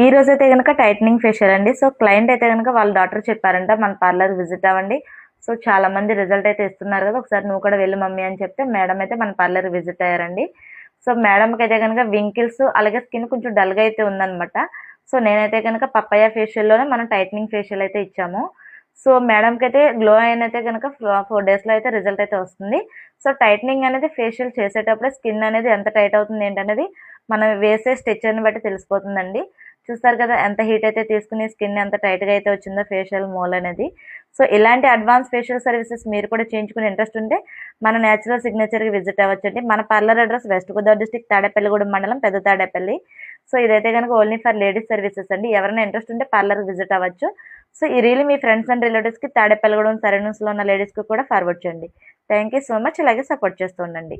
ఈ రోజైతే గనుక టైటనింగ్ ఫేషియల్ అండి. సో క్లయింట్ అయితే గనుక వాళ్ళ డాటర్ చెప్పారంట మన పార్లర్ విజిట్ అవ్వండి. సో చాలా మంది రిజల్ట్ అయితే ఇస్తున్నారు కదా, ఒకసారి నువ్వు కూడా వెళ్ళు మమ్మీ అని చెప్తే మేడం అయితే మన పార్లర్ విజిట్ అయ్యారండి. సో మేడంకి అయితే కనుక వింకిల్స్ అలాగే స్కిన్ కొంచెం డల్గా అయితే ఉందన్నమాట. సో నేనైతే కనుక పప్పయ్య ఫేషియల్లోనే మనం టైటనింగ్ ఫేషియల్ అయితే ఇచ్చాము. సో మేడంకి అయితే గ్లో అయినైతే కనుక 4 డేస్లో అయితే రిజల్ట్ అయితే వస్తుంది. సో టైటనింగ్ అనేది ఫేషియల్ చేసేటప్పుడే స్కిన్ అనేది ఎంత టైట్ అవుతుంది ఏంటనేది మనం వేసే స్ట్రెచ్చర్ని బట్టి తెలిసిపోతుందండి. చూస్తారు కదా ఎంత హీట్ అయితే తీసుకుని స్కిన్ ఎంత టైట్గా అయితే వచ్చిందో ఫేషియల్ మోల్ అనేది. సో ఇలాంటి అడ్వాన్స్ ఫేషియల్ సర్వీసెస్ మీరు కూడా చేయించుకునే ఇంట్రెస్ట్ ఉంటే మన న్యాచురల్ సిగ్నేచర్కి విజిట్ అవ్వచ్చండి. మన parlour address west Godavari district Tadepalligudem మండలం పెద్ద తాడేపల్లి. సో ఇదైతే కనుక ఓన్లీ ఫర్ లేడీస్ సర్వీసెస్ అండి. ఎవరైనా ఇంట్రెస్ట్ ఉంటే పార్లర్కి విజిట్ అవ్వచ్చు. సో ఈ రీల్ మీ ఫ్రెండ్స్ అండ్ రిలేటివ్స్కి తాడేపల్లిగూడెం సరౌండింగ్స్లో ఉన్న లేడీస్కి కూడా ఫార్వర్డ్ చేయండి. Thank you so much. ఇలాగే సపోర్ట్ చేస్తూ ఉండండి.